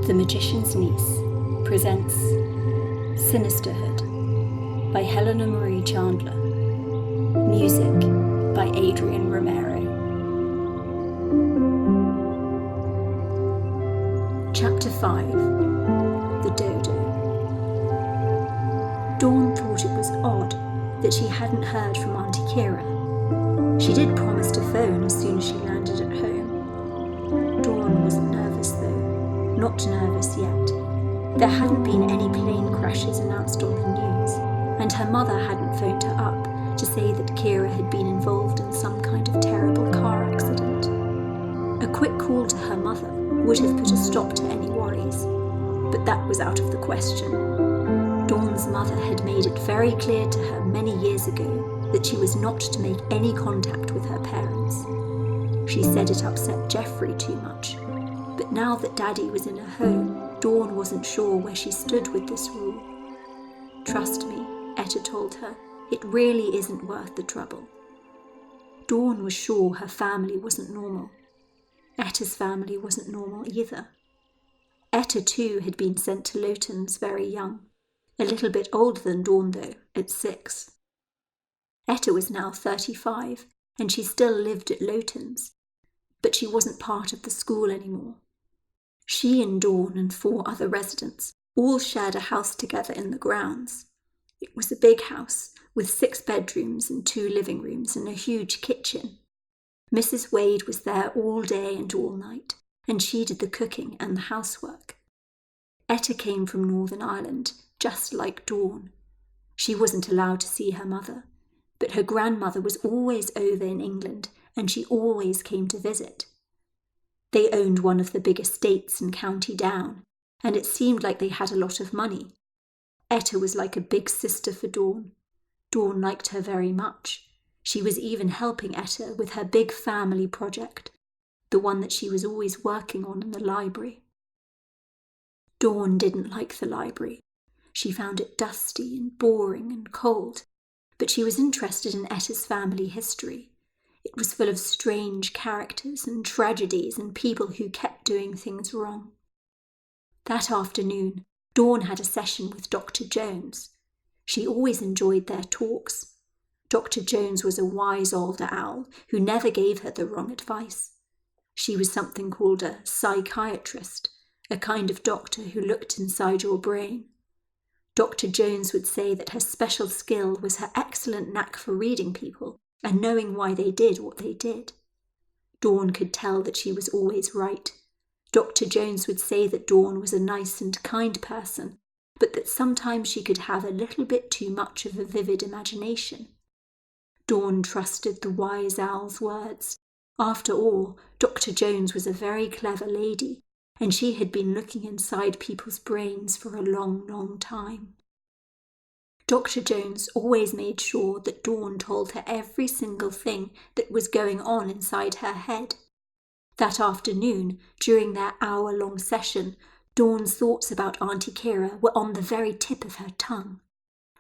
The Magician's Niece presents Sinisterhood by Helena Marie Chandler. Music by Adrian Romero. Chapter 5. The Dodo. Dawn thought it was odd that she hadn't heard from Auntie Kira. She did promise to phone as soon as she landed at home. Dawn wasn't nervous though. Not nervous yet. There hadn't been any plane crashes announced on the news, and her mother hadn't phoned her up to say that Kira had been involved in some kind of terrible car accident. A quick call to her mother would have put a stop to any worries, but that was out of the question. Dawn's mother had made it very clear to her many years ago that she was not to make any contact with her parents. She said it upset Geoffrey too much. But now that Daddy was in her home, Dawn wasn't sure where she stood with this rule. Trust me, Etta told her, it really isn't worth the trouble. Dawn was sure her family wasn't normal. Etta's family wasn't normal either. Etta too had been sent to Lowtons very young, a little bit older than Dawn though, at 6. Etta was now 35, and she still lived at Lowtons, but she wasn't part of the school anymore. She and Dawn and 4 other residents all shared a house together in the grounds. It was a big house with 6 bedrooms and 2 living rooms and a huge kitchen. Mrs. Wade was there all day and all night, and she did the cooking and the housework. Etta came from Northern Ireland, just like Dawn. She wasn't allowed to see her mother, but her grandmother was always over in England, and she always came to visit. They owned one of the big estates in County Down, and it seemed like they had a lot of money. Etta was like a big sister for Dawn. Dawn liked her very much. She was even helping Etta with her big family project, the one that she was always working on in the library. Dawn didn't like the library. She found it dusty and boring and cold, but she was interested in Etta's family history. It was full of strange characters and tragedies and people who kept doing things wrong. That afternoon, Dawn had a session with Dr. Jones. She always enjoyed their talks. Dr. Jones was a wise older owl who never gave her the wrong advice. She was something called a psychiatrist, a kind of doctor who looked inside your brain. Dr. Jones would say that her special skill was her excellent knack for reading people and knowing why they did what they did. Dawn could tell that she was always right. Dr. Jones would say that Dawn was a nice and kind person, but that sometimes she could have a little bit too much of a vivid imagination. Dawn trusted the wise owl's words. After all, Dr. Jones was a very clever lady, and she had been looking inside people's brains for a long, long time. Dr. Jones always made sure that Dawn told her every single thing that was going on inside her head. That afternoon, during their hour-long session, Dawn's thoughts about Auntie Kira were on the very tip of her tongue.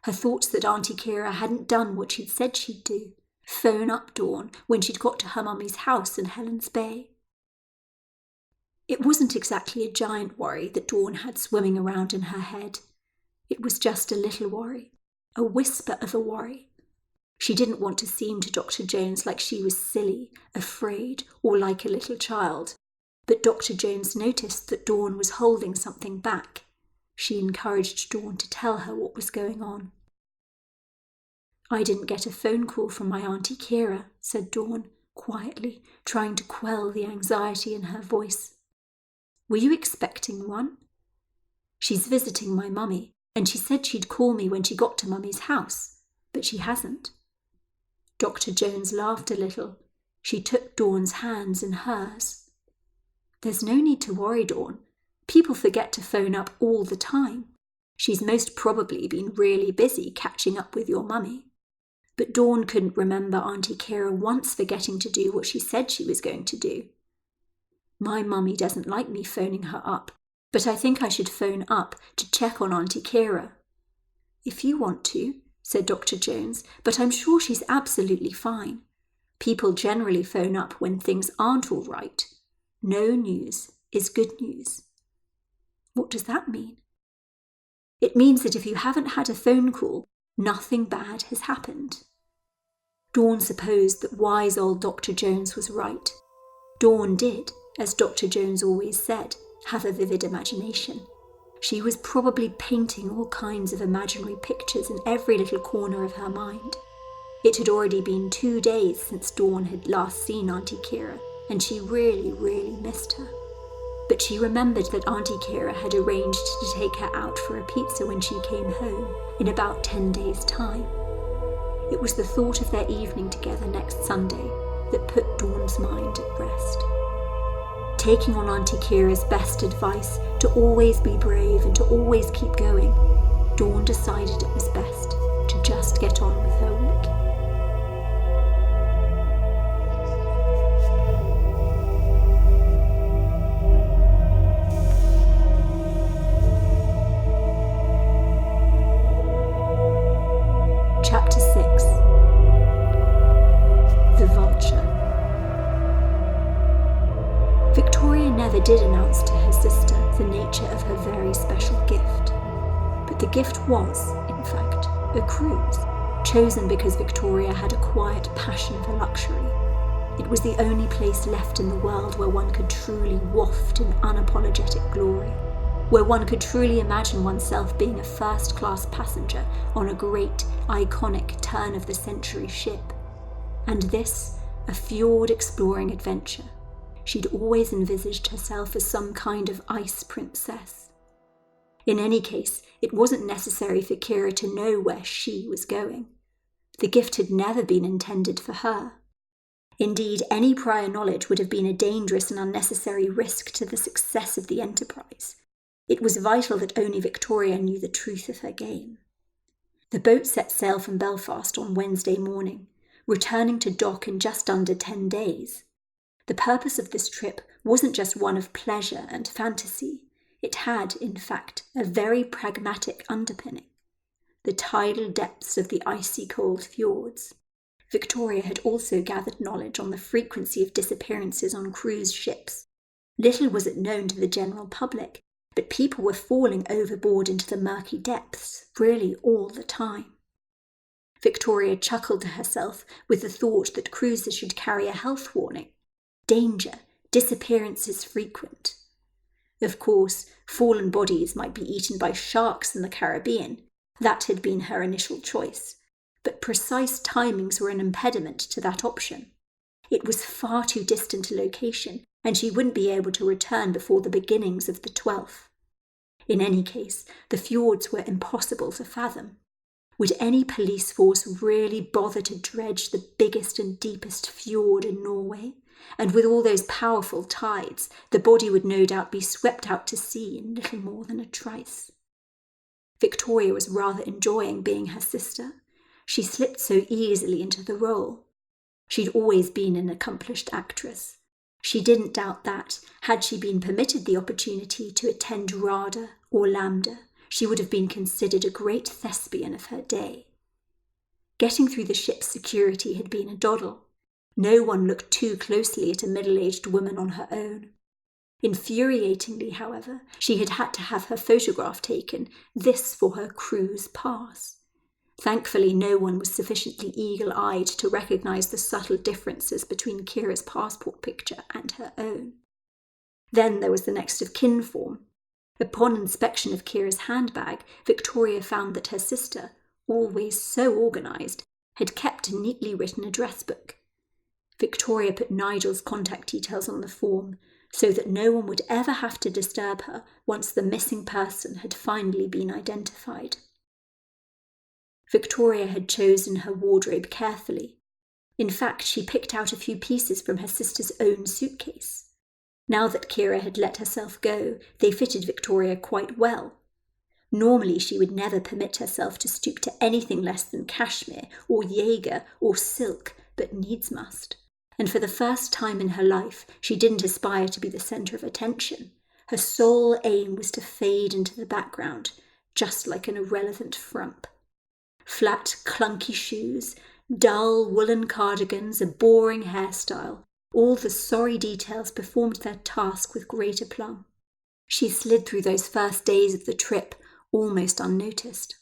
Her thoughts that Auntie Kira hadn't done what she'd said she'd do, phone up Dawn when she'd got to her mummy's house in Helens Bay. It wasn't exactly a giant worry that Dawn had swimming around in her head. It was just a little worry, a whisper of a worry. She didn't want to seem to Dr. Jones like she was silly, afraid, or like a little child, but Dr. Jones noticed that Dawn was holding something back. She encouraged Dawn to tell her what was going on. "I didn't get a phone call from my Auntie Kira," said Dawn, quietly, trying to quell the anxiety in her voice. "Were you expecting one?" "She's visiting my mummy, and she said she'd call me when she got to Mummy's house, but she hasn't." Dr. Jones laughed a little. She took Dawn's hands in hers. "There's no need to worry, Dawn. People forget to phone up all the time. She's most probably been really busy catching up with your mummy." But Dawn couldn't remember Auntie Kira once forgetting to do what she said she was going to do. "My mummy doesn't like me phoning her up, but I think I should phone up to check on Auntie Kira." "If you want to," said Dr. Jones, "but I'm sure she's absolutely fine. People generally phone up when things aren't all right. No news is good news." What does that mean? It means that if you haven't had a phone call, nothing bad has happened. Dawn supposed that wise old Dr. Jones was right. Dawn did, as Dr. Jones always said, have a vivid imagination. She was probably painting all kinds of imaginary pictures in every little corner of her mind. It had already been 2 days since Dawn had last seen Auntie Kira, and she really, really missed her. But she remembered that Auntie Kira had arranged to take her out for a pizza when she came home in about 10 days' time. It was the thought of their evening together next Sunday that put Dawn's mind at rest. Taking on Auntie Kira's best advice to always be brave and to always keep going, Dawn decided it was best to just get on with her week. Chapter 6. The Vulture. Victoria never did announce to her sister the nature of her very special gift. But the gift was, in fact, a cruise, chosen because Victoria had a quiet passion for luxury. It was the only place left in the world where one could truly waft in unapologetic glory, where one could truly imagine oneself being a first-class passenger on a great, iconic turn-of-the-century ship. And this, a fjord-exploring adventure. She'd always envisaged herself as some kind of ice princess. In any case, it wasn't necessary for Kira to know where she was going. The gift had never been intended for her. Indeed, any prior knowledge would have been a dangerous and unnecessary risk to the success of the enterprise. It was vital that only Victoria knew the truth of her game. The boat set sail from Belfast on Wednesday morning, returning to dock in just under 10 days. The purpose of this trip wasn't just one of pleasure and fantasy. It had, in fact, a very pragmatic underpinning. The tidal depths of the icy cold fjords. Victoria had also gathered knowledge on the frequency of disappearances on cruise ships. Little was it known to the general public, but people were falling overboard into the murky depths, really all the time. Victoria chuckled to herself with the thought that cruises should carry a health warning. Danger, disappearances frequent. Of course, fallen bodies might be eaten by sharks in the Caribbean. That had been her initial choice. But precise timings were an impediment to that option. It was far too distant a location, and she wouldn't be able to return before the beginnings of the 12th. In any case, the fjords were impossible to fathom. Would any police force really bother to dredge the biggest and deepest fjord in Norway? And with all those powerful tides, the body would no doubt be swept out to sea in little more than a trice. Victoria was rather enjoying being her sister. She slipped so easily into the role. She'd always been an accomplished actress. She didn't doubt that, had she been permitted the opportunity to attend RADA or LAMDA, she would have been considered a great thespian of her day. Getting through the ship's security had been a doddle. No one looked too closely at a middle-aged woman on her own. Infuriatingly, however, she had had to have her photograph taken, this for her cruise pass. Thankfully, no one was sufficiently eagle-eyed to recognise the subtle differences between Kira's passport picture and her own. Then there was the next of kin form. Upon inspection of Kira's handbag, Victoria found that her sister, always so organised, had kept a neatly written address book. Victoria put Nigel's contact details on the form, so that no one would ever have to disturb her once the missing person had finally been identified. Victoria had chosen her wardrobe carefully. In fact, she picked out a few pieces from her sister's own suitcase. Now that Kira had let herself go, they fitted Victoria quite well. Normally she would never permit herself to stoop to anything less than cashmere or Jaeger or silk, but needs must. And for the first time in her life, she didn't aspire to be the centre of attention. Her sole aim was to fade into the background, just like an irrelevant frump. Flat, clunky shoes, dull woolen cardigans, a boring hairstyle, all the sorry details performed their task with great aplomb. She slid through those first days of the trip almost unnoticed.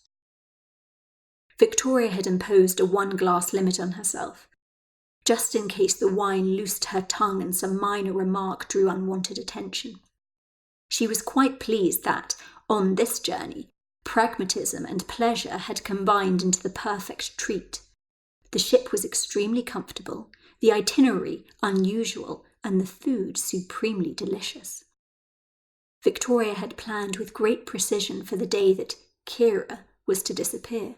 Victoria had imposed a 1-glass limit on herself, just in case the wine loosed her tongue and some minor remark drew unwanted attention. She was quite pleased that, on this journey, pragmatism and pleasure had combined into the perfect treat. The ship was extremely comfortable, the itinerary unusual, and the food supremely delicious. Victoria had planned with great precision for the day that Kira was to disappear.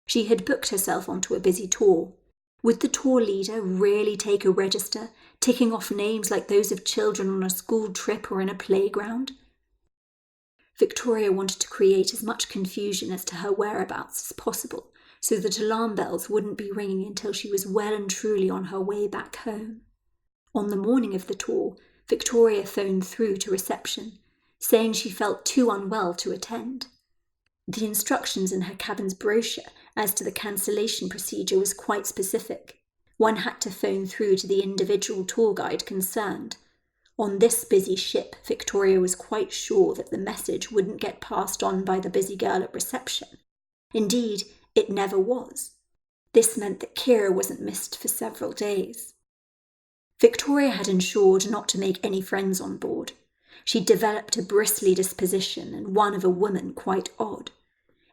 She had booked herself onto a busy tour. Would the tour leader really take a register, ticking off names like those of children on a school trip or in a playground? Victoria wanted to create as much confusion as to her whereabouts as possible, so that alarm bells wouldn't be ringing until she was well and truly on her way back home. On the morning of the tour, Victoria phoned through to reception, saying she felt too unwell to attend. The instructions in her cabin's brochure as to the cancellation procedure was quite specific. One had to phone through to the individual tour guide concerned. On this busy ship, Victoria was quite sure that the message wouldn't get passed on by the busy girl at reception. Indeed, it never was. This meant that Kira wasn't missed for several days. Victoria had ensured not to make any friends on board. She'd developed a bristly disposition and one of a woman quite odd.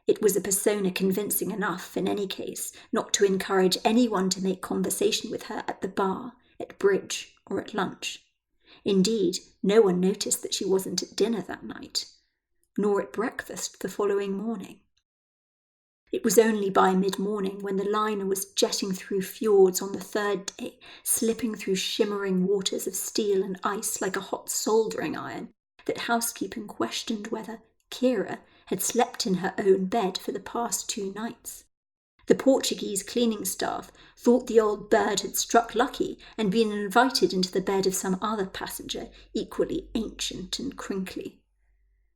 It was a persona convincing enough, in any case, not to encourage anyone to make conversation with her at the bar, at bridge, or at lunch. Indeed, no one noticed that she wasn't at dinner that night, nor at breakfast the following morning. It was only by mid-morning, when the liner was jetting through fjords on the third day, slipping through shimmering waters of steel and ice like a hot soldering iron, that housekeeping questioned whether Kira had slept in her own bed for the past 2 nights. The Portuguese cleaning staff thought the old bird had struck lucky and been invited into the bed of some other passenger, equally ancient and crinkly.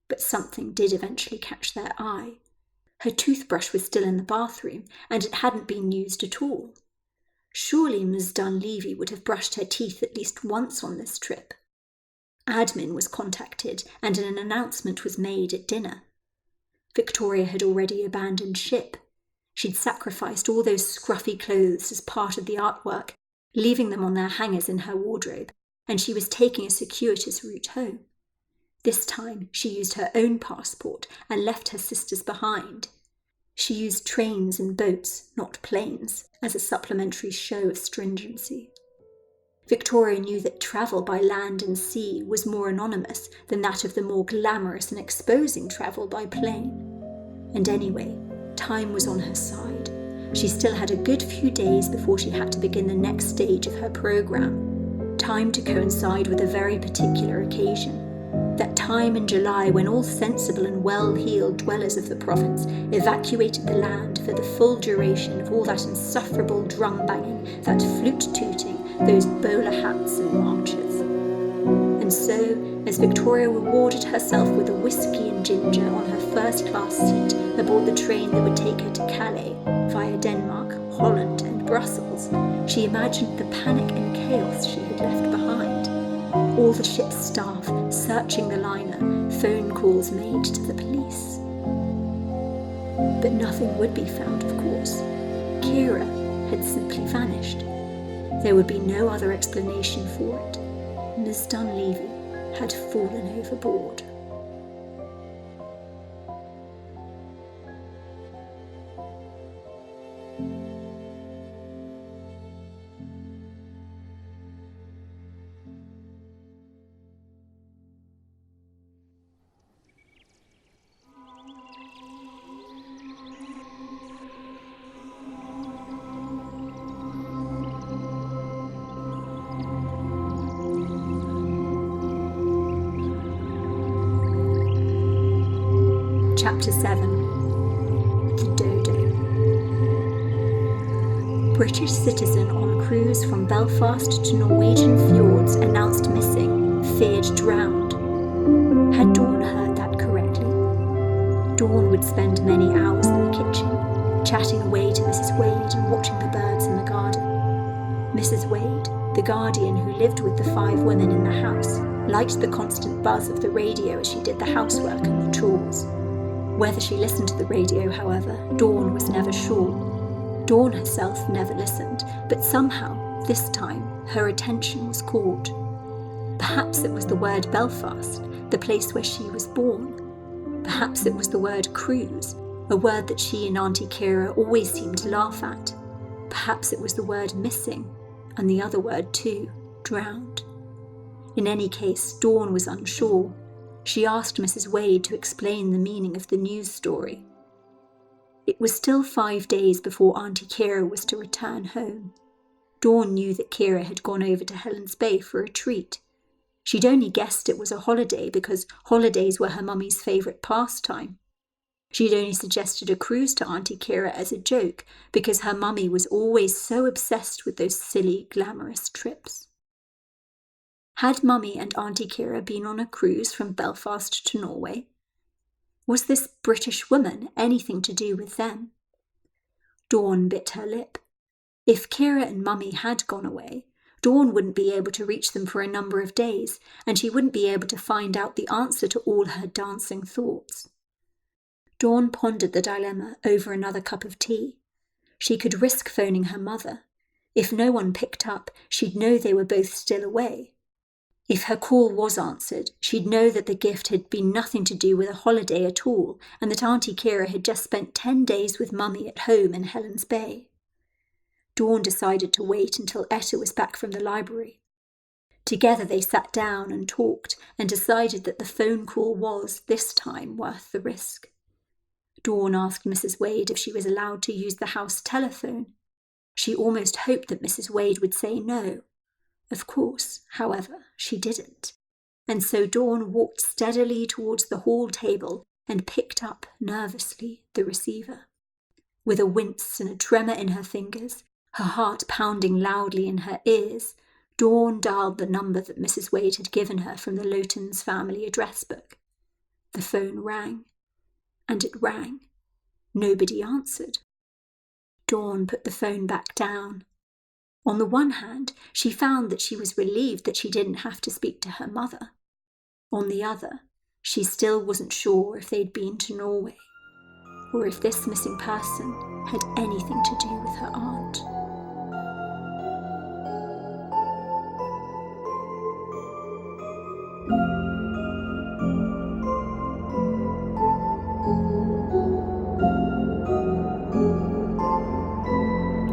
But something did eventually catch their eye. Her toothbrush was still in the bathroom, and it hadn't been used at all. Surely Ms. Dunleavy would have brushed her teeth at least once on this trip. Admin was contacted, and an announcement was made at dinner. Victoria had already abandoned ship. She'd sacrificed all those scruffy clothes as part of the artwork, leaving them on their hangers in her wardrobe, and she was taking a circuitous route home. This time she used her own passport and left her sisters behind. She used trains and boats, not planes, as a supplementary show of stringency. Victoria knew that travel by land and sea was more anonymous than that of the more glamorous and exposing travel by plane. And anyway, time was on her side. She still had a good few days before she had to begin the next stage of her program. Time to coincide with a very particular occasion. That time in July when all sensible and well-heeled dwellers of the province evacuated the land for the full duration of all that insufferable drum-banging, that flute-tooting, those bowler hats and marches. And so, as Victoria rewarded herself with a whiskey and ginger on her first-class seat aboard the train that would take her to Calais, via Denmark, Holland and Brussels, she imagined the panic and chaos she had left behind. All the ship's staff searching the liner, phone calls made to the police. But nothing would be found, of course. Kira had simply vanished. There would be no other explanation for it. Miss Dunleavy had fallen overboard. Chapter 7. The Dodo. British citizen on cruise from Belfast to Norwegian fjords announced missing, feared drowned. Had Dawn heard that correctly? Dawn would spend many hours in the kitchen, chatting away to Mrs. Wade and watching the birds in the garden. Mrs. Wade, the guardian who lived with the 5 women in the house, liked the constant buzz of the radio as she did the housework and the chores. Whether she listened to the radio, however, Dawn was never sure. Dawn herself never listened, but somehow, this time, her attention was caught. Perhaps it was the word Belfast, the place where she was born. Perhaps it was the word cruise, a word that she and Auntie Kira always seemed to laugh at. Perhaps it was the word missing, and the other word too, drowned. In any case, Dawn was unsure. She asked Mrs. Wade to explain the meaning of the news story. It was still 5 days before Auntie Kira was to return home. Dawn knew that Kira had gone over to Helen's Bay for a treat. She'd only guessed it was a holiday because holidays were her mummy's favourite pastime. She'd only suggested a cruise to Auntie Kira as a joke because her mummy was always so obsessed with those silly, glamorous trips. Had Mummy and Auntie Kira been on a cruise from Belfast to Norway? Was this British woman anything to do with them? Dawn bit her lip. If Kira and Mummy had gone away, Dawn wouldn't be able to reach them for a number of days, and she wouldn't be able to find out the answer to all her dancing thoughts. Dawn pondered the dilemma over another cup of tea. She could risk phoning her mother. If no one picked up, she'd know they were both still away. If her call was answered, she'd know that the gift had been nothing to do with a holiday at all, and that Auntie Kira had just spent 10 days with Mummy at home in Helen's Bay. Dawn decided to wait until Etta was back from the library. Together they sat down and talked and decided that the phone call was, this time, worth the risk. Dawn asked Mrs. Wade if she was allowed to use the house telephone. She almost hoped that Mrs. Wade would say no. Of course, however, she didn't, and so Dawn walked steadily towards the hall table and picked up, nervously, the receiver. With a wince and a tremor in her fingers, her heart pounding loudly in her ears, Dawn dialed the number that Mrs. Wade had given her from the Lowtons family address book. The phone rang, and it rang. Nobody answered. Dawn put the phone back down. On the one hand, she found that she was relieved that she didn't have to speak to her mother. On the other, she still wasn't sure if they'd been to Norway, or if this missing person had anything to do with her aunt.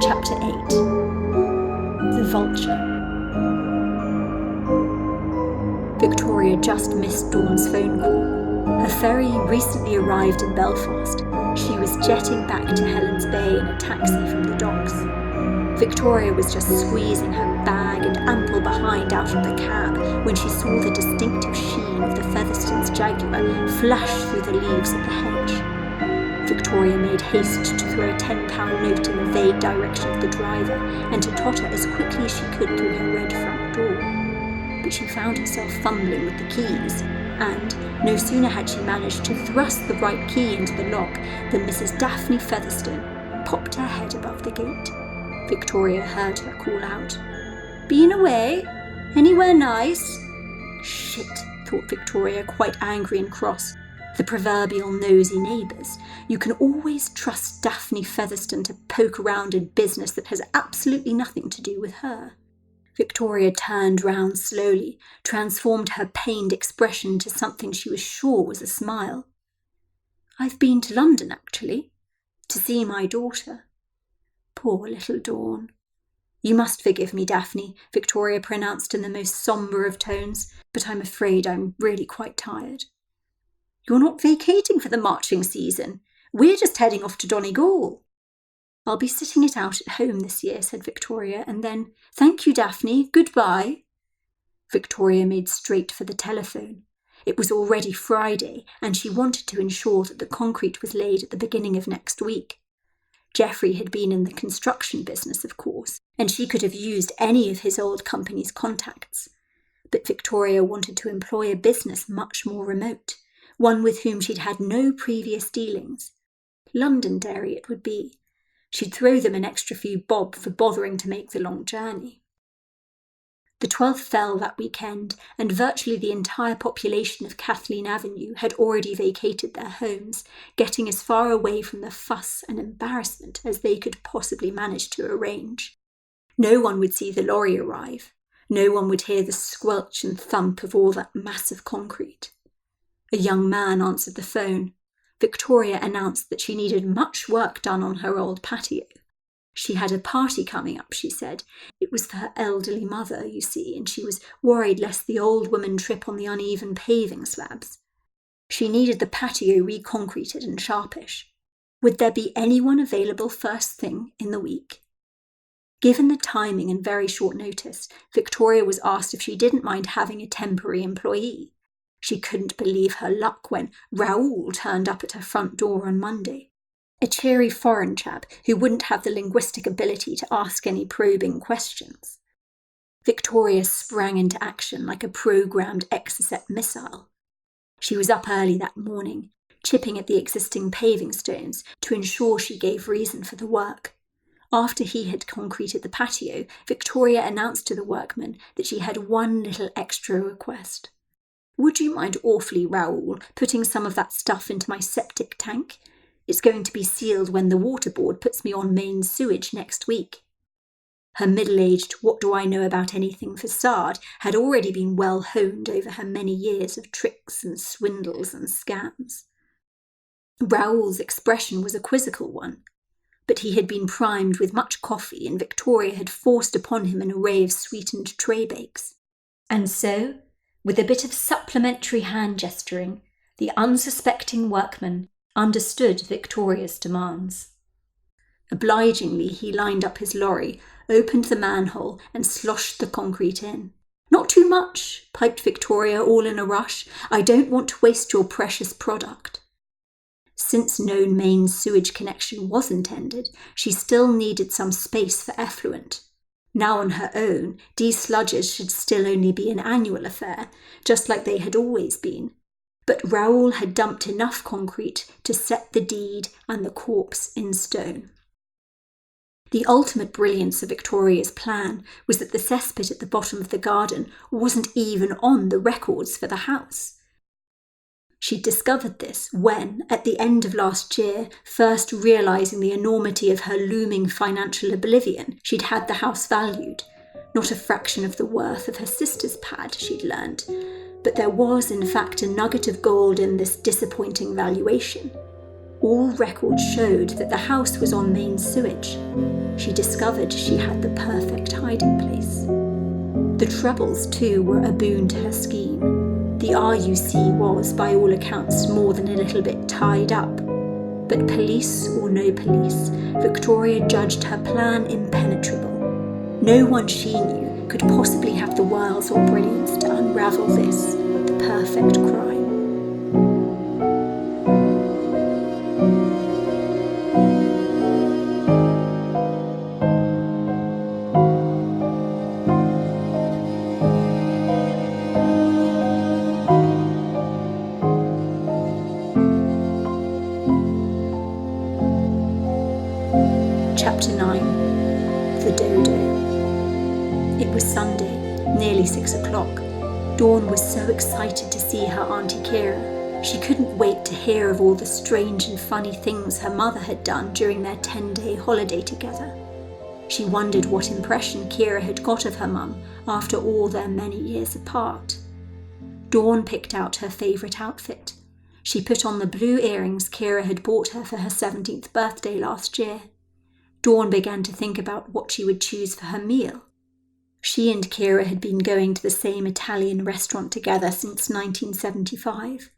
Chapter 8. The Vulture. Victoria just missed Dawn's phone call. Her ferry recently arrived in Belfast. She was jetting back to Helen's Bay in a taxi from the docks. Victoria was just squeezing her bag and ample behind out of the cab when she saw the distinctive sheen of the Featherstone's Jaguar flash through the leaves of the hedge. Victoria made haste to throw a £10 note in the vague direction of the driver and to totter as quickly as she could through her red front door. But she found herself fumbling with the keys, and no sooner had she managed to thrust the right key into the lock than Mrs. Daphne Featherstone popped her head above the gate. Victoria heard her call out, "Been away? Anywhere nice?" Shit, thought Victoria, quite angry and cross. The proverbial nosy neighbours. You can always trust Daphne Featherstone to poke around in business that has absolutely nothing to do with her. Victoria turned round slowly, transformed her pained expression to something she was sure was a smile. "I've been to London, actually, to see my daughter." Poor little Dawn. "You must forgive me, Daphne," Victoria pronounced in the most sombre of tones, "but I'm afraid I'm really quite tired." "You're not vacating for the marching season. We're just heading off to Donegal." "I'll be sitting it out at home this year," said Victoria, and then, "Thank you, Daphne, goodbye." Victoria made straight for the telephone. It was already Friday, and she wanted to ensure that the concrete was laid at the beginning of next week. Geoffrey had been in the construction business, of course, and she could have used any of his old company's contacts. But Victoria wanted to employ a business much more remote, one with whom she'd had no previous dealings. Londonderry it would be. She'd throw them an extra few bob for bothering to make the long journey. The 12th fell that weekend, and virtually the entire population of Kathleen Avenue had already vacated their homes, getting as far away from the fuss and embarrassment as they could possibly manage to arrange. No one would see the lorry arrive. No one would hear the squelch and thump of all that massive concrete. A young man answered the phone. Victoria announced that she needed much work done on her old patio. She had a party coming up, she said. It was for her elderly mother, you see, and she was worried lest the old woman trip on the uneven paving slabs. She needed the patio reconcreted and sharpish. Would there be anyone available first thing in the week? Given the timing and very short notice, Victoria was asked if she didn't mind having a temporary employee. She couldn't believe her luck when Raoul turned up at her front door on Monday. A cheery foreign chap who wouldn't have the linguistic ability to ask any probing questions. Victoria sprang into action like a programmed Exocet missile. She was up early that morning, chipping at the existing paving stones to ensure she gave reason for the work. After he had concreted the patio, Victoria announced to the workman that she had one little extra request. "Would you mind awfully, Raoul, putting some of that stuff into my septic tank? It's going to be sealed when the water board puts me on main sewage next week." Her middle-aged what-do-I-know-about-anything facade had already been well honed over her many years of tricks and swindles and scams. Raoul's expression was a quizzical one, but he had been primed with much coffee and Victoria had forced upon him an array of sweetened tray bakes. And so, with a bit of supplementary hand gesturing, the unsuspecting workman understood Victoria's demands. Obligingly, he lined up his lorry, opened the manhole, and sloshed the concrete in. "Not too much," piped Victoria, all in a rush. "I don't want to waste your precious product." Since no main sewage connection was intended, she still needed some space for effluent. Now on her own, desludges should still only be an annual affair, just like they had always been. But Raoul had dumped enough concrete to set the deed and the corpse in stone. The ultimate brilliance of Victoria's plan was that the cesspit at the bottom of the garden wasn't even on the records for the house. She discovered this when, at the end of last year, first realising the enormity of her looming financial oblivion, she'd had the house valued. Not a fraction of the worth of her sister's pad, she'd learned, but there was in fact a nugget of gold in this disappointing valuation. All records showed that the house was on main sewage. She discovered she had the perfect hiding place. The troubles, too, were a boon to her scheme. The RUC was, by all accounts, more than a little bit tied up. But police or no police, Victoria judged her plan impenetrable. No one she knew could possibly have the wiles or brilliance to unravel this, the perfect crime. Chapter 9. The Dodo. It was Sunday, nearly 6 o'clock. Dawn was so excited to see her Auntie Kira. She couldn't wait to hear of all the strange and funny things her mother had done during their 10-day holiday together. She wondered what impression Kira had got of her mum after all their many years apart. Dawn picked out her favourite outfit. She put on the blue earrings Kira had bought her for her 17th birthday last year. Dawn began to think about what she would choose for her meal. She and Kira had been going to the same Italian restaurant together since 1975.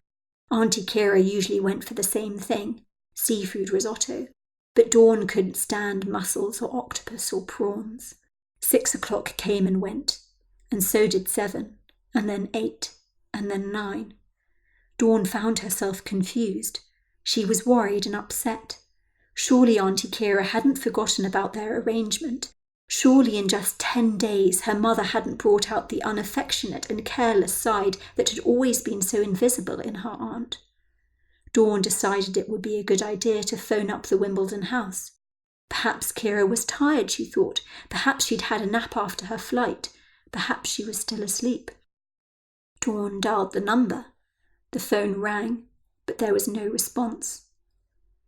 Auntie Kira usually went for the same thing, seafood risotto, but Dawn couldn't stand mussels or octopus or prawns. 6 o'clock came and went, and so did 7, and then 8, and then 9. Dawn found herself confused. She was worried and upset. Surely Auntie Kira hadn't forgotten about their arrangement. Surely in just 10 days her mother hadn't brought out the unaffectionate and careless side that had always been so invisible in her aunt. Dawn decided it would be a good idea to phone up the Wimbledon house. Perhaps Kira was tired, she thought. Perhaps she'd had a nap after her flight. Perhaps she was still asleep. Dawn dialed the number. The phone rang, but there was no response.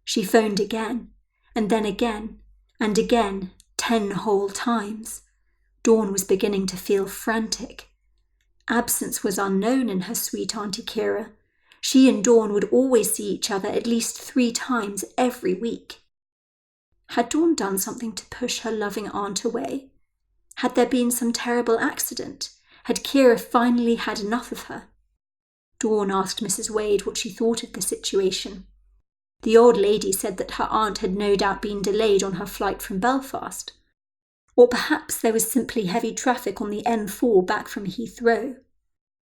She phoned again, and then again, and again, 10 whole times. Dawn was beginning to feel frantic. Absence was unknown in her sweet Auntie Kira. She and Dawn would always see each other at least 3 times every week. Had Dawn done something to push her loving aunt away? Had there been some terrible accident? Had Kira finally had enough of her? Dawn asked Mrs. Wade what she thought of the situation. The old lady said that her aunt had no doubt been delayed on her flight from Belfast. Or perhaps there was simply heavy traffic on the M4 back from Heathrow.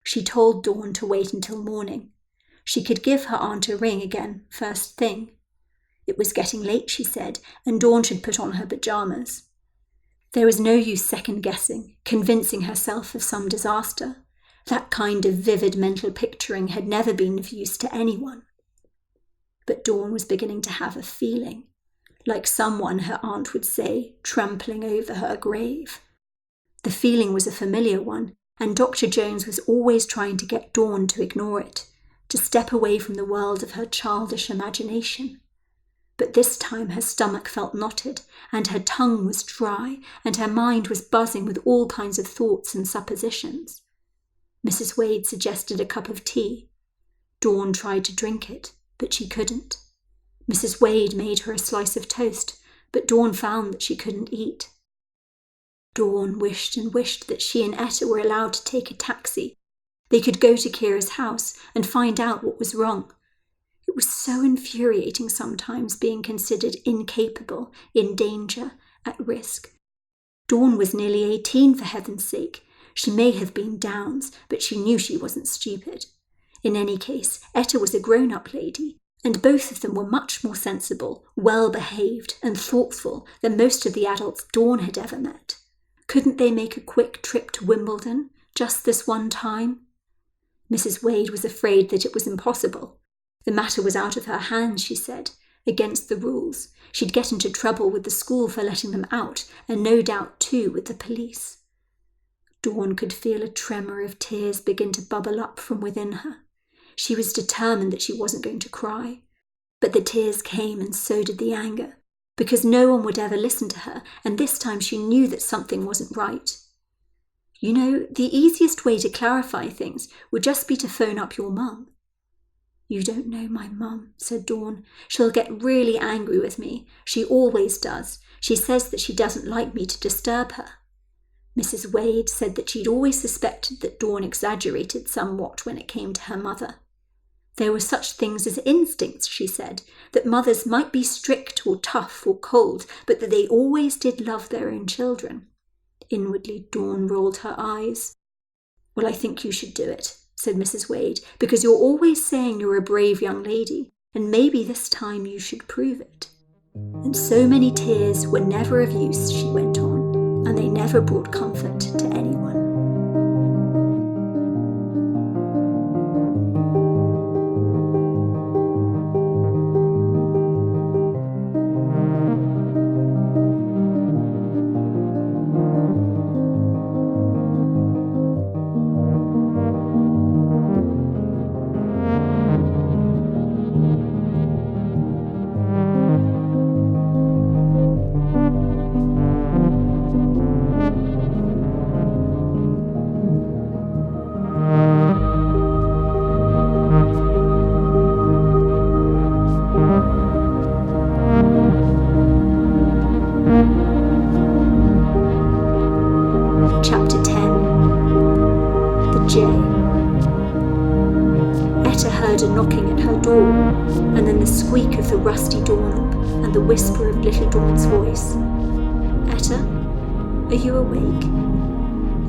She told Dawn to wait until morning. She could give her aunt a ring again, first thing. It was getting late, she said, and Dawn should put on her pyjamas. There was no use second-guessing, convincing herself of some disaster. That kind of vivid mental picturing had never been of use to anyone. But Dawn was beginning to have a feeling, like someone, her aunt would say, trampling over her grave. The feeling was a familiar one, and Dr. Jones was always trying to get Dawn to ignore it, to step away from the world of her childish imagination. But this time her stomach felt knotted, and her tongue was dry, and her mind was buzzing with all kinds of thoughts and suppositions. Mrs. Wade suggested a cup of tea. Dawn tried to drink it, but she couldn't. Mrs. Wade made her a slice of toast, but Dawn found that she couldn't eat. Dawn wished and wished that she and Etta were allowed to take a taxi. They could go to Kira's house and find out what was wrong. It was so infuriating sometimes being considered incapable, in danger, at risk. Dawn was nearly 18, for heaven's sake. She may have been Downs, but she knew she wasn't stupid. In any case, Etta was a grown-up lady, and both of them were much more sensible, well-behaved, and thoughtful than most of the adults Dawn had ever met. Couldn't they make a quick trip to Wimbledon, just this one time? Mrs. Wade was afraid that it was impossible. The matter was out of her hands, she said, against the rules. She'd get into trouble with the school for letting them out, and no doubt too with the police. Dawn could feel a tremor of tears begin to bubble up from within her. She was determined that she wasn't going to cry. But the tears came, and so did the anger, because no one would ever listen to her, and this time she knew that something wasn't right. You know, the easiest way to clarify things would just be to phone up your mum. You don't know my mum, said Dawn. She'll get really angry with me. She always does. She says that she doesn't like me to disturb her. Mrs. Wade said that she'd always suspected that Dawn exaggerated somewhat when it came to her mother. There were such things as instincts, she said, that mothers might be strict or tough or cold, but that they always did love their own children. Inwardly, Dawn rolled her eyes. Well, I think you should do it, said Mrs. Wade, because you're always saying you're a brave young lady, and maybe this time you should prove it. And so many tears were never of use, she went on, and they never brought comfort to anyone. Chapter 10. The J. Etta heard a knocking at her door, and then the squeak of the rusty doorknob and the whisper of little Dawn's voice. Etta, are you awake?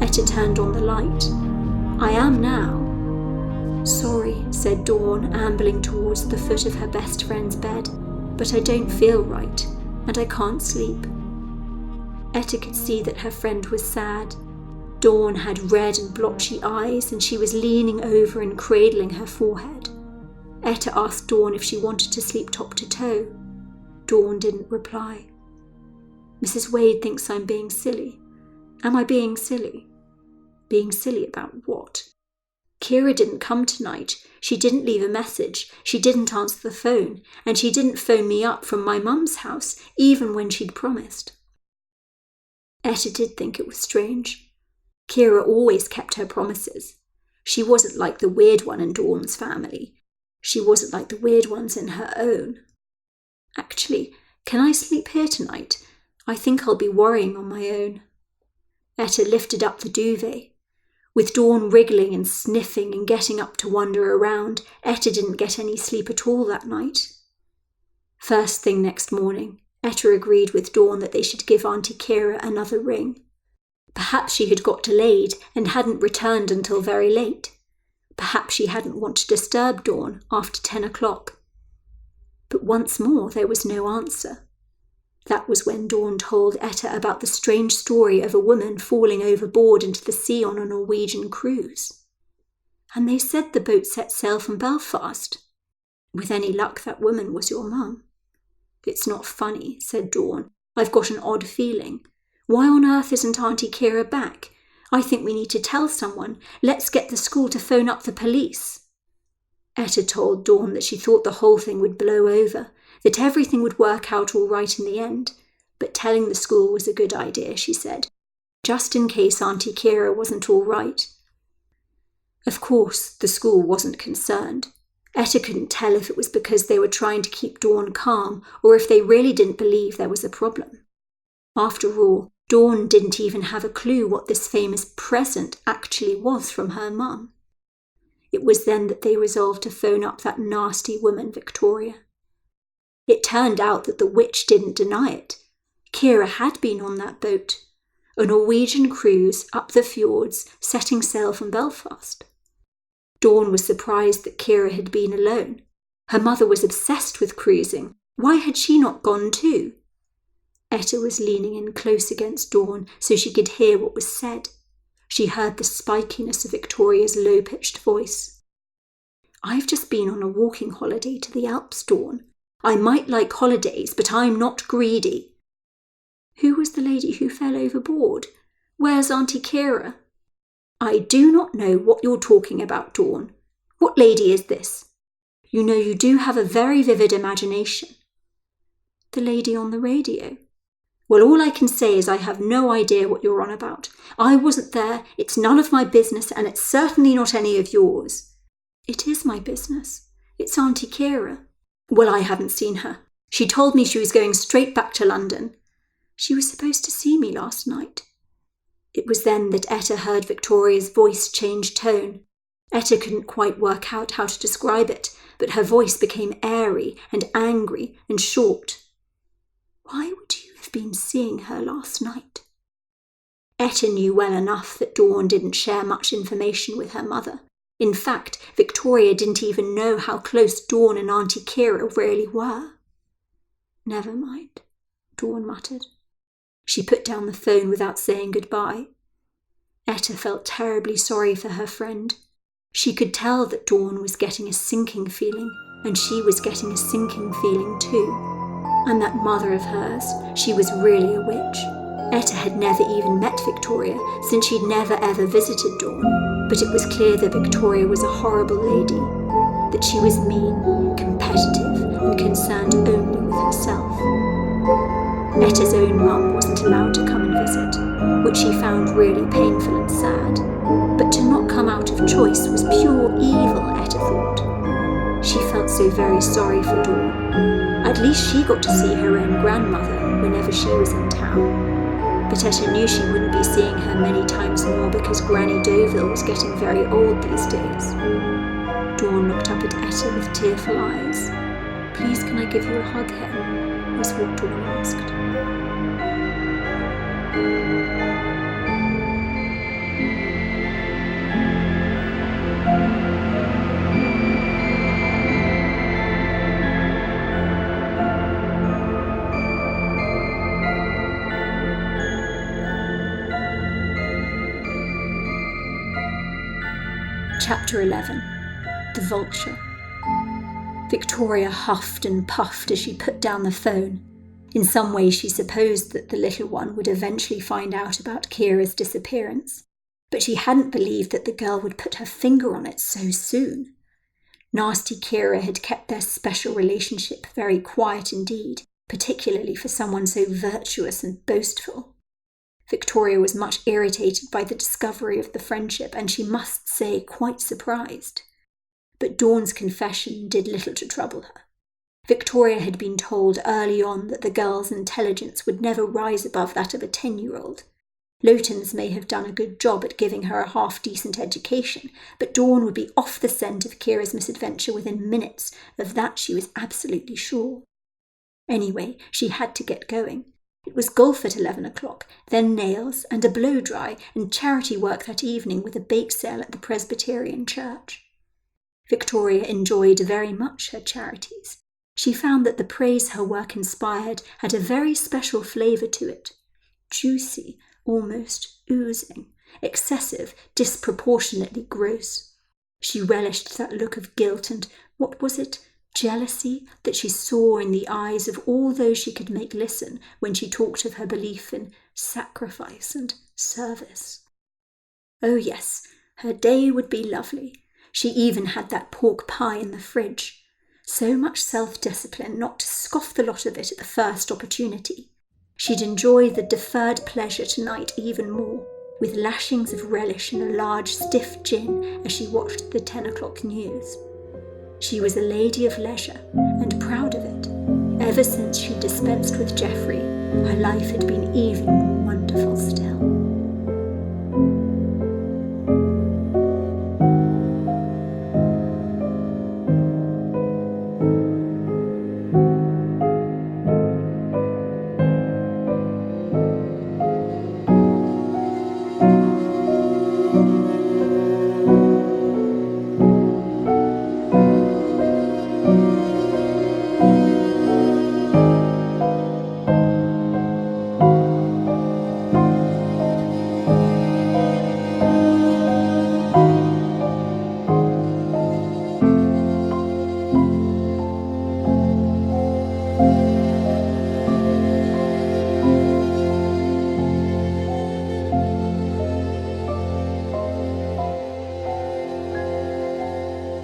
Etta turned on the light. I am now. Sorry, said Dawn, ambling towards the foot of her best friend's bed, but I don't feel right, and I can't sleep. Etta could see that her friend was sad. Dawn had red and blotchy eyes, and she was leaning over and cradling her forehead. Etta asked Dawn if she wanted to sleep top to toe. Dawn didn't reply. Mrs. Wade thinks I'm being silly. Am I being silly? Being silly about what? Kira didn't come tonight. She didn't leave a message. She didn't answer the phone. And she didn't phone me up from my mum's house, even when she'd promised. Etta did think it was strange. Kira always kept her promises. She wasn't like the weird one in Dawn's family. She wasn't like the weird ones in her own. Actually, can I sleep here tonight? I think I'll be worrying on my own. Etta lifted up the duvet. With Dawn wriggling and sniffing and getting up to wander around, Etta didn't get any sleep at all that night. First thing next morning, Etta agreed with Dawn that they should give Auntie Kira another ring. Perhaps she had got delayed and hadn't returned until very late. Perhaps she hadn't wanted to disturb Dawn after 10 o'clock. But once more there was no answer. That was when Dawn told Etta about the strange story of a woman falling overboard into the sea on a Norwegian cruise. And they said the boat set sail from Belfast. With any luck, that woman was your mum. It's not funny, said Dawn. I've got an odd feeling. Why on earth isn't Auntie Kira back? I think we need to tell someone. Let's get the school to phone up the police. Etta told Dawn that she thought the whole thing would blow over, that everything would work out all right in the end, but telling the school was a good idea, she said, just in case Auntie Kira wasn't all right. Of course, the school wasn't concerned. Etta couldn't tell if it was because they were trying to keep Dawn calm or if they really didn't believe there was a problem. After all, Dawn didn't even have a clue what this famous present actually was from her mum. It was then that they resolved to phone up that nasty woman, Victoria. It turned out that the witch didn't deny it. Kira had been on that boat, a Norwegian cruise up the fjords, setting sail from Belfast. Dawn was surprised that Kira had been alone. Her mother was obsessed with cruising. Why had she not gone too? Etta was leaning in close against Dawn so she could hear what was said. She heard the spikiness of Victoria's low-pitched voice. I've just been on a walking holiday to the Alps, Dawn. I might like holidays, but I'm not greedy. Who was the lady who fell overboard? Where's Auntie Kira? I do not know what you're talking about, Dawn. What lady is this? You know you do have a very vivid imagination. The lady on the radio. Well, all I can say is I have no idea what you're on about. I wasn't there, it's none of my business, and it's certainly not any of yours. It is my business. It's Auntie Kira. Well, I haven't seen her. She told me she was going straight back to London. She was supposed to see me last night. It was then that Etta heard Victoria's voice change tone. Etta couldn't quite work out how to describe it, but her voice became airy and angry and short. Why would you have been seeing her last night? Etta knew well enough that Dawn didn't share much information with her mother. In fact, Victoria didn't even know how close Dawn and Auntie Kira really were. Never mind, Dawn muttered. She put down the phone without saying goodbye. Etta felt terribly sorry for her friend. She could tell that Dawn was getting a sinking feeling, and she was getting a sinking feeling too. And that mother of hers, she was really a witch. Etta had never even met Victoria, since she'd never ever visited Dawn, but it was clear that Victoria was a horrible lady, that she was mean, competitive, and concerned only with herself. Etta's own mum wasn't allowed to come and visit, which she found really painful and sad, but to not come out of choice was pure evil, Etta thought. She felt so very sorry for Dawn. At least she got to see her own grandmother whenever she was in town. But Etta knew she wouldn't be seeing her many times more because Granny Deauville was getting very old these days. Dawn looked up at Etta with tearful eyes. "Please, can I give you a hug, Hen?" was what Dawn asked. Chapter 11. The Vulture. Victoria huffed and puffed as she put down the phone. In some way she supposed that the little one would eventually find out about Kira's disappearance. But she hadn't believed that the girl would put her finger on it so soon. Nasty Kira had kept their special relationship very quiet indeed, particularly for someone so virtuous and boastful. Victoria was much irritated by the discovery of the friendship, and she must say quite surprised. But Dawn's confession did little to trouble her. Victoria had been told early on that the girl's intelligence would never rise above that of a 10-year-old. Lowtons may have done a good job at giving her a half-decent education, but Dawn would be off the scent of Kira's misadventure within minutes. Of that she was absolutely sure. Anyway, she had to get going. It was golf at 11 o'clock, then nails and a blow-dry and charity work that evening with a bake sale at the Presbyterian church. Victoria enjoyed very much her charities. She found that the praise her work inspired had a very special flavour to it. Juicy, almost oozing, excessive, disproportionately gross. She relished that look of guilt and, what was it, jealousy that she saw in the eyes of all those she could make listen when she talked of her belief in sacrifice and service. Oh yes, her day would be lovely. She even had that pork pie in the fridge. So much self-discipline not to scoff the lot of it at the first opportunity. She'd enjoy the deferred pleasure tonight even more, with lashings of relish and a large stiff gin as she watched the 10 o'clock news. She was a lady of leisure, and proud of it. Ever since she dispensed with Geoffrey, her life had been even more wonderful still.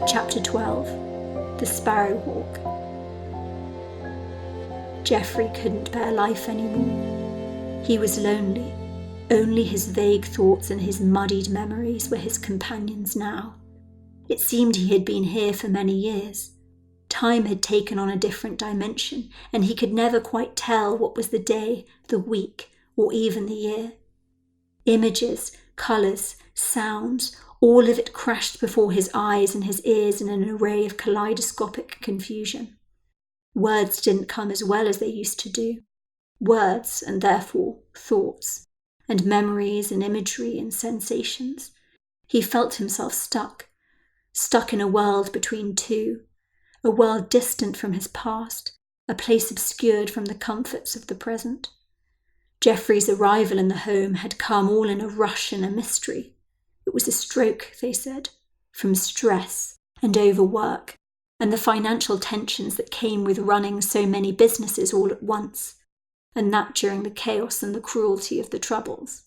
Chapter 12. The Sparrowhawk. Geoffrey couldn't bear life anymore. He was lonely. Only his vague thoughts and his muddied memories were his companions now. It seemed he had been here for many years. Time had taken on a different dimension, and he could never quite tell what was the day, the week, or even the year. Images, colours, sounds, all of it crashed before his eyes and his ears in an array of kaleidoscopic confusion. Words didn't come as well as they used to do. Words, and therefore thoughts, and memories and imagery and sensations. He felt himself stuck in a world between two, a world distant from his past, a place obscured from the comforts of the present. Geoffrey's arrival in the home had come all in a rush and a mystery. It was a stroke, they said, from stress and overwork, and the financial tensions that came with running so many businesses all at once, and that during the chaos and the cruelty of the Troubles.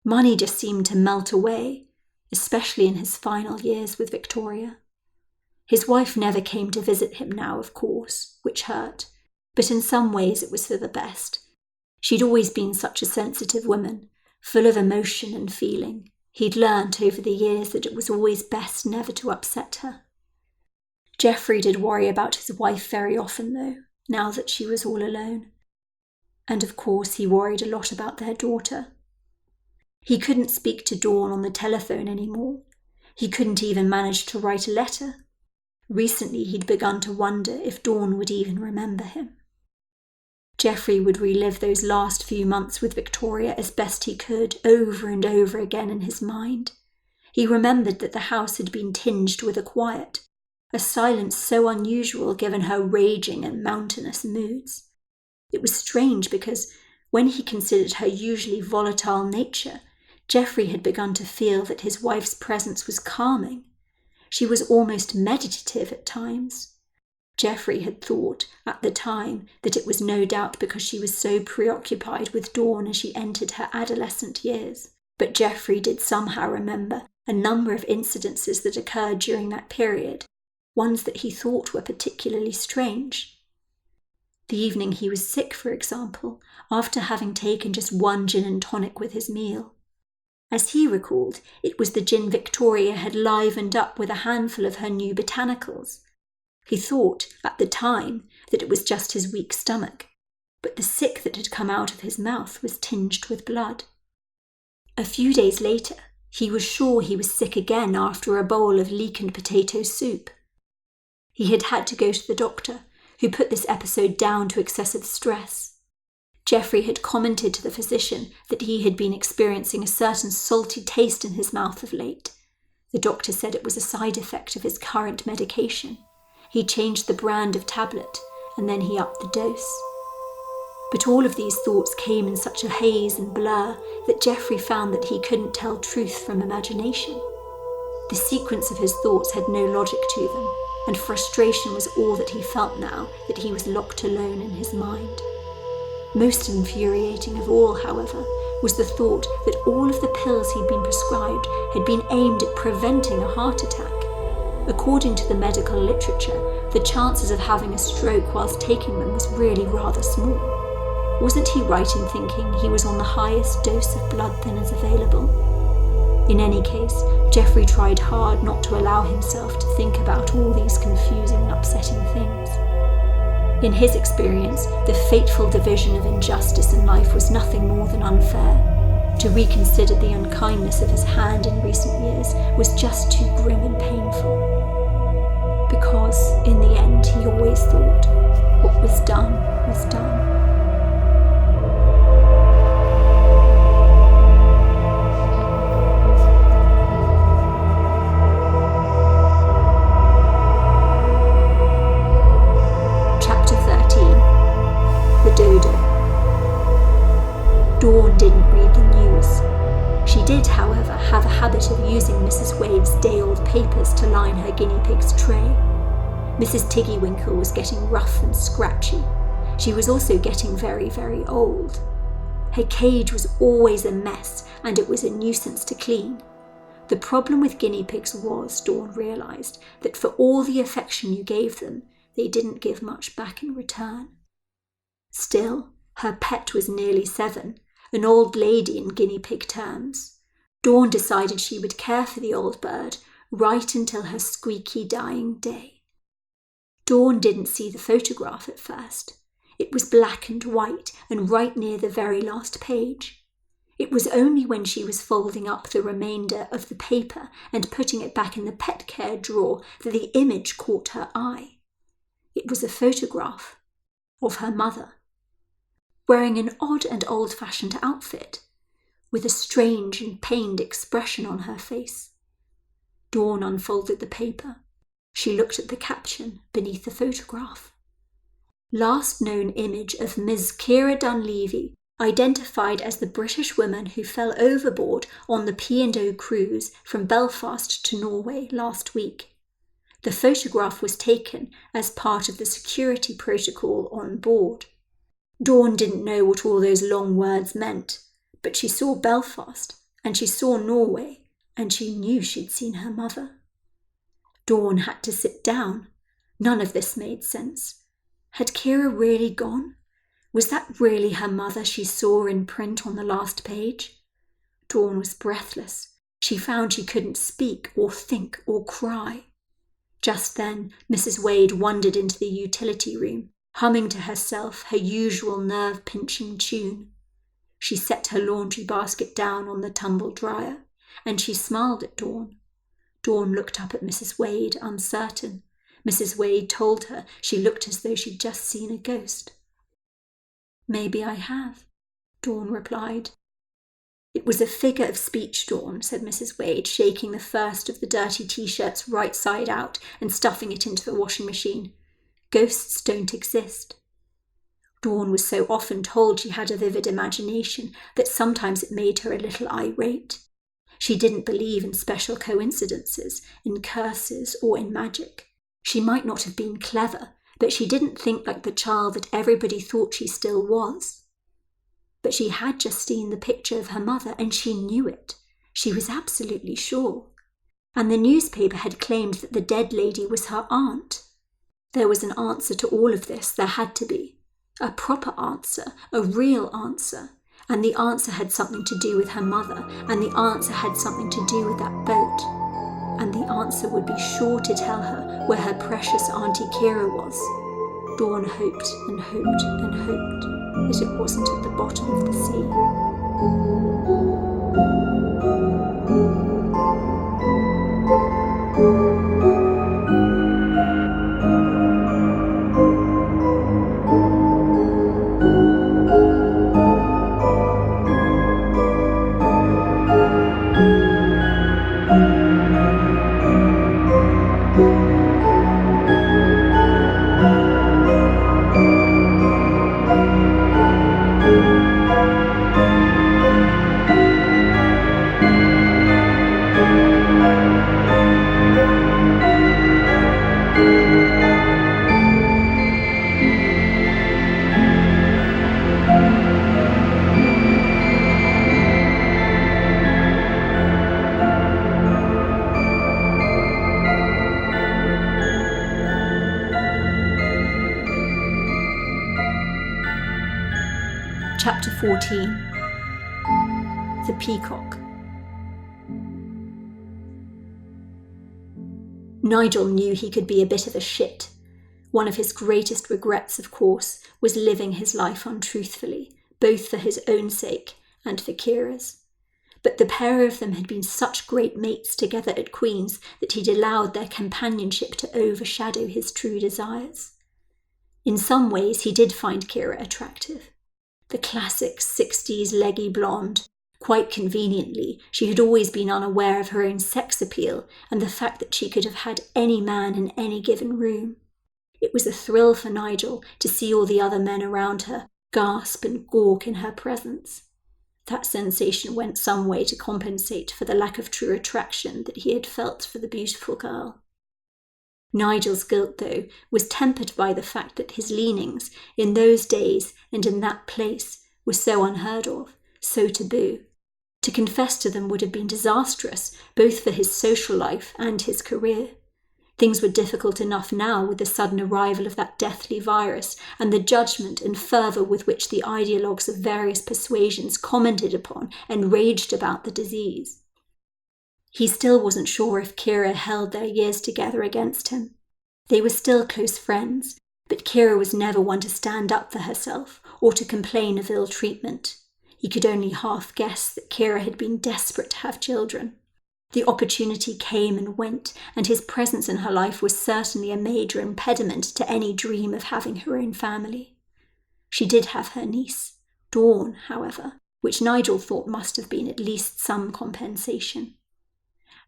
Money just seemed to melt away, especially in his final years with Victoria. His wife never came to visit him now, of course, which hurt, but in some ways it was for the best. She'd always been such a sensitive woman, full of emotion and feeling. He'd learnt over the years that it was always best never to upset her. Geoffrey did worry about his wife very often, though, now that she was all alone. And of course he worried a lot about their daughter. He couldn't speak to Dawn on the telephone anymore. He couldn't even manage to write a letter. Recently he'd begun to wonder if Dawn would even remember him. Geoffrey would relive those last few months with Victoria as best he could, over and over again in his mind. He remembered that the house had been tinged with a quiet, a silence so unusual given her raging and mountainous moods. It was strange because, when he considered her usually volatile nature, Geoffrey had begun to feel that his wife's presence was calming. She was almost meditative at times. Geoffrey had thought, at the time, that it was no doubt because she was so preoccupied with Dawn as she entered her adolescent years. But Geoffrey did somehow remember a number of incidences that occurred during that period, ones that he thought were particularly strange. The evening he was sick, for example, after having taken just one gin and tonic with his meal. As he recalled, it was the gin Victoria had livened up with a handful of her new botanicals. He thought, at the time, that it was just his weak stomach, but the sick that had come out of his mouth was tinged with blood. A few days later, he was sure he was sick again after a bowl of leek and potato soup. He had had to go to the doctor, who put this episode down to excessive stress. Geoffrey had commented to the physician that he had been experiencing a certain salty taste in his mouth of late. The doctor said it was a side effect of his current medication. He changed the brand of tablet, and then he upped the dose. But all of these thoughts came in such a haze and blur that Geoffrey found that he couldn't tell truth from imagination. The sequence of his thoughts had no logic to them, and frustration was all that he felt now that he was locked alone in his mind. Most infuriating of all, however, was the thought that all of the pills he'd been prescribed had been aimed at preventing a heart attack. According to the medical literature, the chances of having a stroke whilst taking them was really rather small. Wasn't he right in thinking he was on the highest dose of blood thinners available? In any case, Geoffrey tried hard not to allow himself to think about all these confusing and upsetting things. In his experience, the fateful division of injustice in life was nothing more than unfair. To reconsider the unkindness of his hand in recent years was just too grim and painful. Because, in the end, he always thought, what was done was done. Dawn didn't read the news. She did, however, have a habit of using Mrs. Wade's day-old papers to line her guinea pig's tray. Mrs. Tiggywinkle was getting rough and scratchy. She was also getting very, very old. Her cage was always a mess, and it was a nuisance to clean. The problem with guinea pigs was, Dawn realised, that for all the affection you gave them, they didn't give much back in return. Still, her pet was nearly 7, an old lady in guinea pig terms. Dawn decided she would care for the old bird right until her squeaky dying day. Dawn didn't see the photograph at first. It was black and white and right near the very last page. It was only when she was folding up the remainder of the paper and putting it back in the pet care drawer that the image caught her eye. It was a photograph of her mother, wearing an odd and old-fashioned outfit, with a strange and pained expression on her face. Dawn unfolded the paper. She looked at the caption beneath the photograph. Last known image of Ms. Kira Dunleavy, identified as the British woman who fell overboard on the P&O cruise from Belfast to Norway last week. The photograph was taken as part of the security protocol on board. Dawn didn't know what all those long words meant, but she saw Belfast, and she saw Norway, and she knew she'd seen her mother. Dawn had to sit down. None of this made sense. Had Kira really gone? Was that really her mother she saw in print on the last page? Dawn was breathless. She found she couldn't speak or think or cry. Just then, Mrs. Wade wandered into the utility room, humming to herself her usual nerve-pinching tune. She set her laundry basket down on the tumble dryer, and she smiled at Dawn. Dawn looked up at Mrs. Wade, uncertain. Mrs. Wade told her she looked as though she'd just seen a ghost. "Maybe I have," Dawn replied. "It was a figure of speech, Dawn," said Mrs. Wade, shaking the first of the dirty T-shirts right side out and stuffing it into the washing machine. "Ghosts don't exist." Dawn was so often told she had a vivid imagination that sometimes it made her a little irate. She didn't believe in special coincidences, in curses, or in magic. She might not have been clever, but she didn't think like the child that everybody thought she still was. but she had just seen the picture of her mother and she knew it. She was absolutely sure. And the newspaper had claimed that the dead lady was her aunt. There was an answer to all of this, there had to be. A proper answer, a real answer. And the answer had something to do with her mother, and the answer had something to do with that boat. And the answer would be sure to tell her where her precious Auntie Kira was. Dawn hoped and hoped and hoped that it wasn't at the bottom of the sea. Chapter 14. The Peacock. Nigel knew he could be a bit of a shit. One of his greatest regrets, of course, was living his life untruthfully, both for his own sake and for Kira's. But the pair of them had been such great mates together at Queen's that he'd allowed their companionship to overshadow his true desires. In some ways he did find Kira attractive. The classic 60s leggy blonde. Quite conveniently, she had always been unaware of her own sex appeal and the fact that she could have had any man in any given room. It was a thrill for Nigel to see all the other men around her gasp and gawk in her presence. That sensation went some way to compensate for the lack of true attraction that he had felt for the beautiful girl. Nigel's guilt, though, was tempered by the fact that his leanings, in those days and in that place, were so unheard of, so taboo. To confess to them would have been disastrous, both for his social life and his career. Things were difficult enough now with the sudden arrival of that deathly virus and the judgment and fervour with which the ideologues of various persuasions commented upon and raged about the disease. He still wasn't sure if Kira held their years together against him. They were still close friends, but Kira was never one to stand up for herself or to complain of ill treatment. He could only half guess that Kira had been desperate to have children. The opportunity came and went, and his presence in her life was certainly a major impediment to any dream of having her own family. She did have her niece, Dawn, however, which Nigel thought must have been at least some compensation.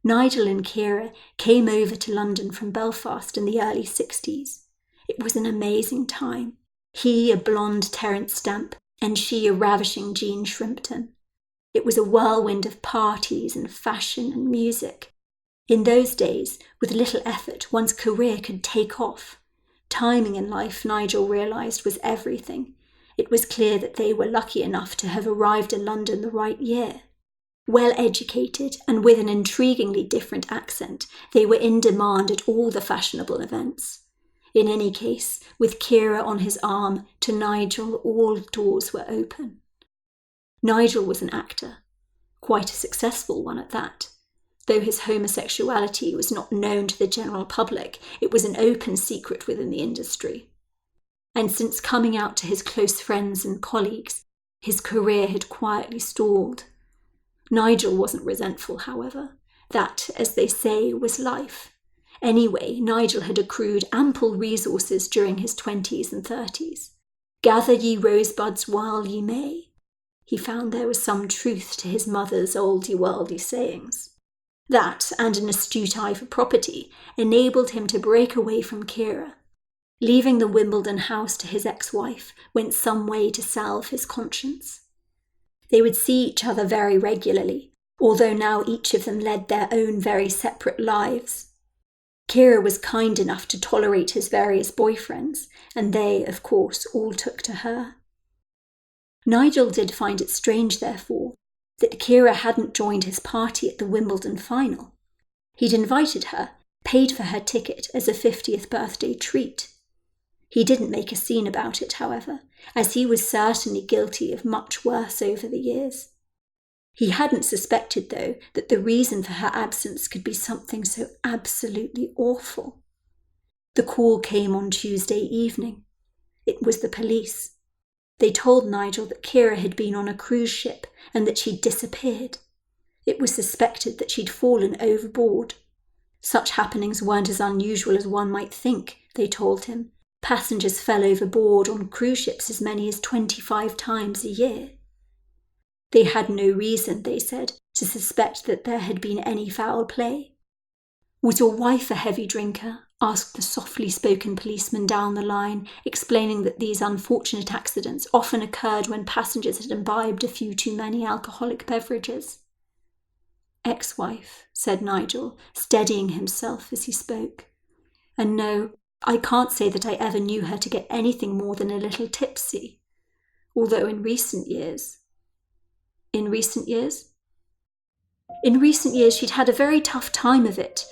Nigel and Kira came over to London from Belfast in the early 60s. It was an amazing time. He a blonde Terence Stamp, and she a ravishing Jean Shrimpton. It was a whirlwind of parties and fashion and music. In those days, with little effort, one's career could take off. Timing in life, Nigel realised, was everything. It was clear that they were lucky enough to have arrived in London the right year. Well-educated and with an intriguingly different accent, they were in demand at all the fashionable events. In any case, with Kira on his arm, to Nigel all doors were open. Nigel was an actor, quite a successful one at that. Though his homosexuality was not known to the general public, it was an open secret within the industry. And since coming out to his close friends and colleagues, his career had quietly stalled. Nigel wasn't resentful, however. That, as they say, was life. Anyway, Nigel had accrued ample resources during his 20s and 30s. Gather ye rosebuds while ye may. He found there was some truth to his mother's oldie-worldy sayings. That, and an astute eye for property, enabled him to break away from Kira. Leaving the Wimbledon house to his ex-wife went some way to salve his conscience. They would see each other very regularly, although now each of them led their own very separate lives. Kira was kind enough to tolerate his various boyfriends, and they, of course, all took to her. Nigel did find it strange, therefore, that Kira hadn't joined his party at the Wimbledon final. He'd invited her, paid for her ticket as a 50th birthday treat. He didn't make a scene about it, however, as he was certainly guilty of much worse over the years. He hadn't suspected, though, that the reason for her absence could be something so absolutely awful. The call came on Tuesday evening. It was the police. They told Nigel that Kira had been on a cruise ship and that she'd disappeared. It was suspected that she'd fallen overboard. Such happenings weren't as unusual as one might think, they told him. Passengers fell overboard on cruise ships as many as 25 times a year. They had no reason, they said, to suspect that there had been any foul play. "Was your wife a heavy drinker?" asked the softly spoken policeman down the line, explaining that these unfortunate accidents often occurred when passengers had imbibed a few too many alcoholic beverages. "Ex-wife," said Nigel, steadying himself as he spoke. "And no, I can't say that I ever knew her to get anything more than a little tipsy. Although in recent years... In recent years? In recent years she'd had a very tough time of it.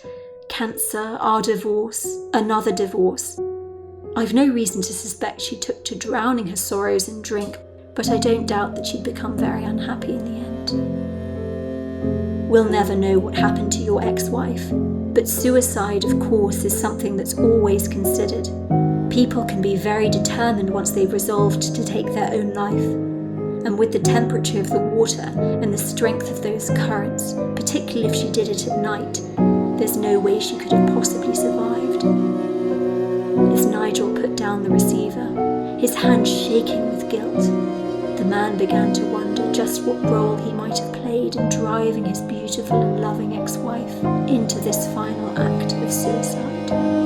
Cancer, our divorce, another divorce. I've no reason to suspect she took to drowning her sorrows in drink, but I don't doubt that she'd become very unhappy in the end. We'll never know what happened to your ex-wife, but suicide, of course, is something that's always considered. People can be very determined once they've resolved to take their own life. And with the temperature of the water and the strength of those currents, particularly if she did it at night, there's no way she could have possibly survived." As Nigel put down the receiver, his hand shaking with guilt, the man began to wonder just what role he might have played in driving his beautiful and loving ex-wife into this final act of suicide.